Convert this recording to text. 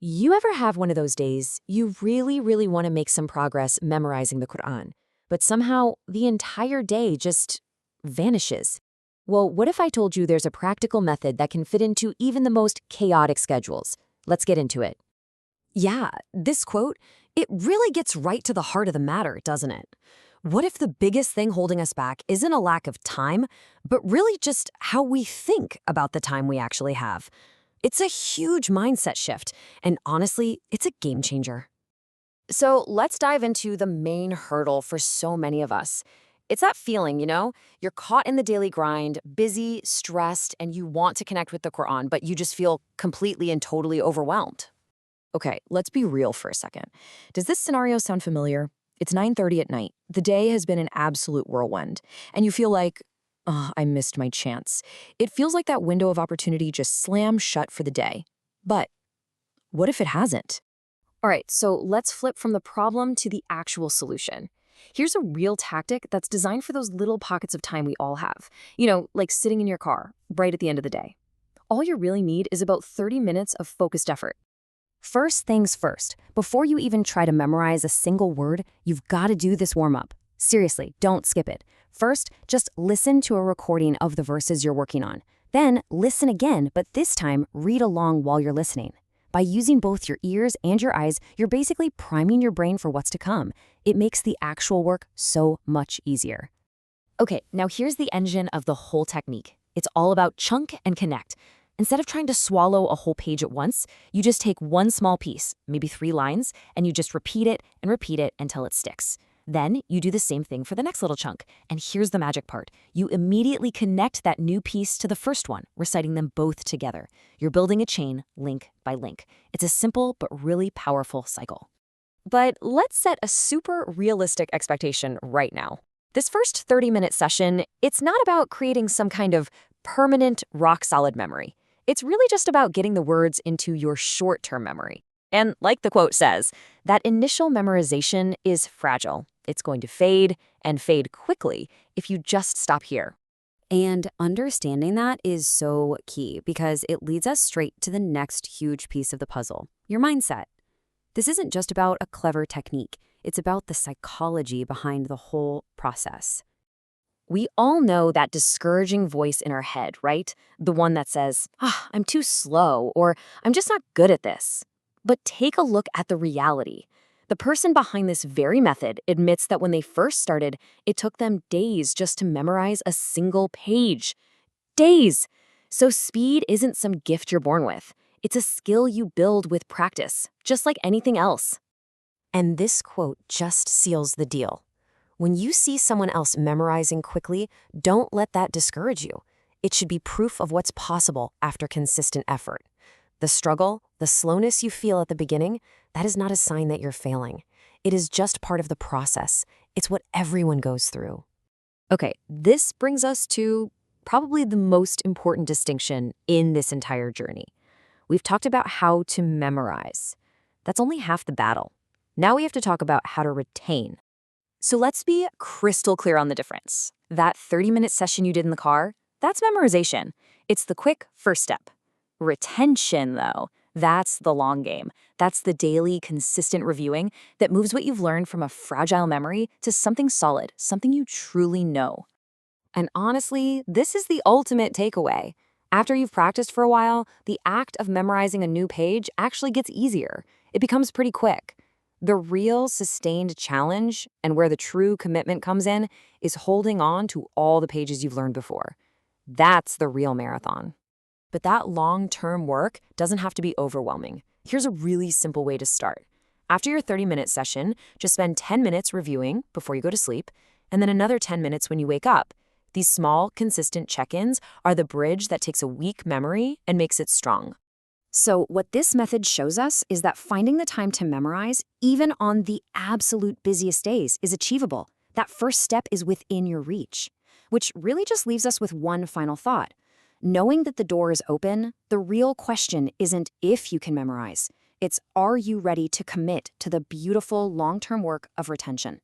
You ever have one of those days you really want to make some progress memorizing the Quran, but somehow the entire day just vanishes? Well, what if I told you there's a practical method that can fit into even the most chaotic schedules? Let's get into it. Yeah, this quote, it really gets right to the heart of the matter, doesn't it? What if the biggest thing holding us back isn't a lack of time, but really just how we think about the time we actually have? It's a huge mindset shift, and honestly, it's a game changer. So let's dive into the main hurdle for so many of us. It's that feeling, you're caught in the daily grind, busy, stressed, and you want to connect with the Quran, but you just feel completely and totally overwhelmed. Okay, let's be real for a second. Does this scenario sound familiar? It's 9:30 at night. The day has been an absolute whirlwind, and you feel like, oh, I missed my chance. It feels like that window of opportunity just slammed shut for the day. But what if it hasn't? All right, so let's flip from the problem to the actual solution. Here's a real tactic that's designed for those little pockets of time we all have. Like sitting in your car, right at the end of the day. All you really need is about 30 minutes of focused effort. First things first, before you even try to memorize a single word, you've got to do this warm-up. Seriously, don't skip it. First, just listen to a recording of the verses you're working on. Then, listen again, but this time, read along while you're listening. By using both your ears and your eyes, you're basically priming your brain for what's to come. It makes the actual work so much easier. Okay, now here's the engine of the whole technique. It's all about chunk and connect. Instead of trying to swallow a whole page at once, you just take one small piece, maybe 3 lines, and you just repeat it until it sticks. Then you do the same thing for the next little chunk. And here's the magic part. You immediately connect that new piece to the first one, reciting them both together. You're building a chain, link by link. It's a simple but really powerful cycle. But let's set a super realistic expectation right now. This first 30-minute session, it's not about creating some kind of permanent, rock-solid memory. It's really just about getting the words into your short-term memory. And like the quote says, that initial memorization is fragile. It's going to fade, and fade quickly, if you just stop here. And understanding that is so key because it leads us straight to the next huge piece of the puzzle, your mindset. This isn't just about a clever technique. It's about the psychology behind the whole process. We all know that discouraging voice in our head, right? The one that says, I'm too slow, or I'm just not good at this. But take a look at the reality. The person behind this very method admits that when they first started, it took them days just to memorize a single page. Days! So speed isn't some gift you're born with. It's a skill you build with practice, just like anything else. And this quote just seals the deal. When you see someone else memorizing quickly, don't let that discourage you. It should be proof of what's possible after consistent effort. The struggle, the slowness you feel at the beginning, that is not a sign that you're failing. It is just part of the process. It's what everyone goes through. Okay, this brings us to probably the most important distinction in this entire journey. We've talked about how to memorize. That's only half the battle. Now we have to talk about how to retain. So let's be crystal clear on the difference. That 30-minute session you did in the car, that's memorization. It's the quick first step. Retention, though, that's the long game. That's the daily, consistent reviewing that moves what you've learned from a fragile memory to something solid, something you truly know. And honestly, this is the ultimate takeaway. After you've practiced for a while, the act of memorizing a new page actually gets easier. It becomes pretty quick. The real sustained challenge, and where the true commitment comes in, is holding on to all the pages you've learned before. That's the real marathon. But that long-term work doesn't have to be overwhelming. Here's a really simple way to start. After your 30-minute session, just spend 10 minutes reviewing before you go to sleep, and then another 10 minutes when you wake up. These small, consistent check-ins are the bridge that takes a weak memory and makes it strong. So what this method shows us is that finding the time to memorize, even on the absolute busiest days, is achievable. That first step is within your reach, which really just leaves us with one final thought. Knowing that the door is open, the real question isn't if you can memorize. It's, are you ready to commit to the beautiful long-term work of retention?